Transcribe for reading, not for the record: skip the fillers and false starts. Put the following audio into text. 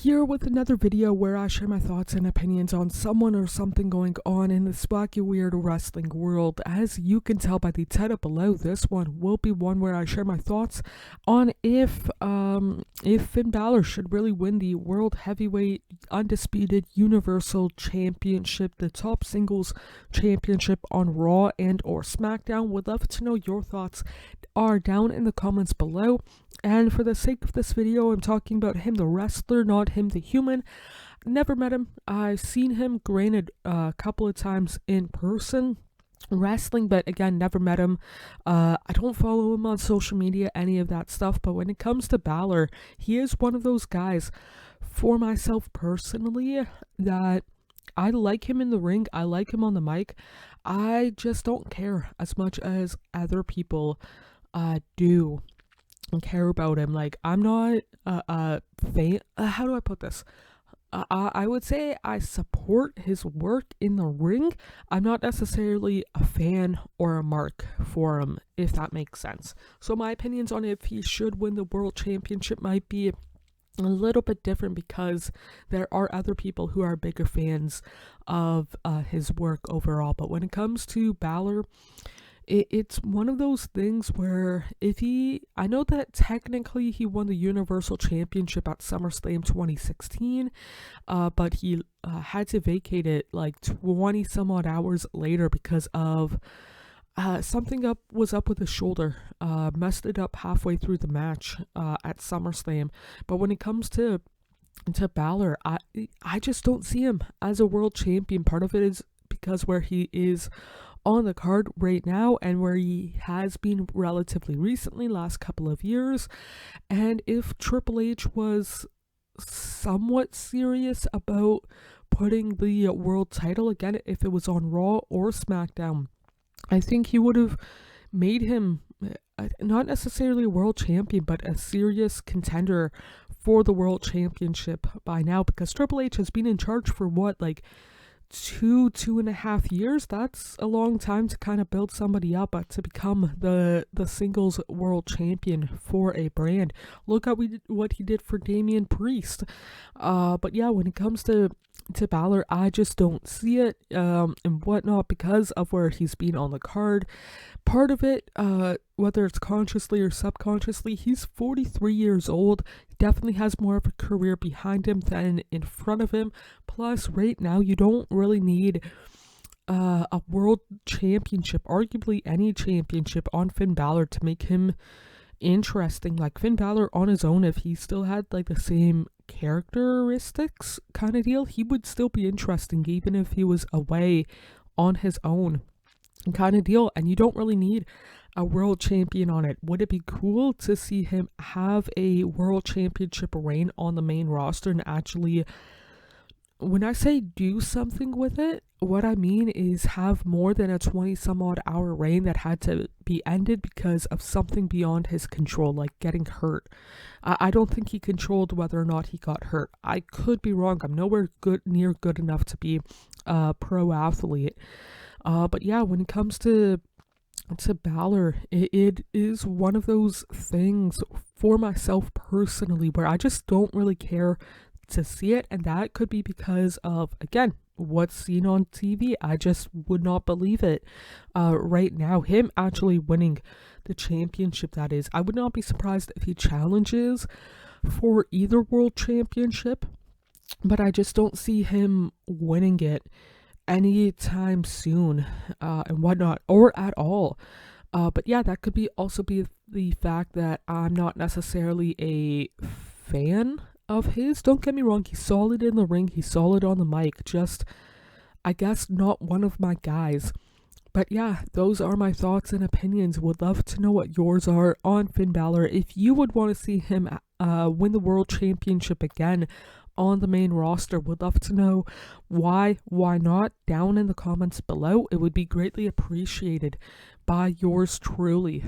here with another video where I share my thoughts and opinions on someone or something going on in the wacky weird wrestling world. As you can tell by the title below, this one will be one where I share my thoughts on if Finn Balor should really win the World Heavyweight Undisputed Universal Championship, the top singles championship on Raw and or SmackDown. Would love to know your thoughts are down in the comments below. And for the sake of this video, I'm talking about him, the wrestler, not him, the human. Never met him. I've seen him, granted, a couple of times in person wrestling, but again, never met him. I don't follow him on social media, any of that stuff. But when it comes to Balor, he is one of those guys, for myself personally, that I like him in the ring. I like him on the mic. I just don't care as much as other people do and care about him. Like, I'm not a fan. How do I put this? I would say I support his work in the ring. I'm not necessarily a fan or a mark for him, if that makes sense. So my opinions on if he should win the world championship might be a little bit different, because there are other people who are bigger fans of his work overall. But when it comes to Balor, it's one of those things where I know that technically he won the Universal Championship at SummerSlam 2016, but he had to vacate it like 20 some odd hours later because of something was up with his shoulder. Messed it up halfway through the match at SummerSlam. But when it comes to Balor, I just don't see him as a world champion. Part of it is because where he is on the card right now and where he has been relatively recently, last couple of years. And if Triple H was somewhat serious about putting the world title, again, if it was on Raw or SmackDown, I think he would have made him not necessarily a world champion, but a serious contender for the world championship by now, because Triple H has been in charge for what, like 2.5 years. That's a long time to kind of build somebody up to become the singles world champion for a brand. Look at what he did for Damian Priest. But yeah, when it comes to Balor, I just don't see it and whatnot, because of where he's been on the card. Part of it, whether it's consciously or subconsciously, he's 43 years old. He definitely has more of a career behind him than in front of him. Plus, right now, you don't really need a world championship, arguably any championship, on Finn Balor to make him interesting. Like, Finn Balor on his own, if he still had like the same characteristics kind of deal, he would still be interesting even if he was away on his own kind of deal. And you don't really need a world champion on it. Would it be cool to see him have a world championship reign on the main roster and actually, when I say do something with it, what I mean is have more than a 20 some odd hour reign that had to be ended because of something beyond his control, like getting hurt. I don't think he controlled whether or not he got hurt. I could be wrong. I'm nowhere near good enough to be a pro athlete. But yeah, when it comes to Balor, it is one of those things for myself personally where I just don't really care to see it, and that could be because of, again, what's seen on TV. I just would not believe it right now, him actually winning the championship. That is, I would not be surprised if he challenges for either world championship, but I just don't see him winning it anytime soon and whatnot, or at all. But yeah, that could also be the fact that I'm not necessarily a fan of his. Don't get me wrong, he's solid in the ring, he's solid on the mic, just, I guess, not one of my guys. But yeah, those are my thoughts and opinions. Would love to know what yours are on Finn Balor. If you would want to see him win the world championship again on the main roster, would love to know why not, down in the comments below. It would be greatly appreciated by yours truly.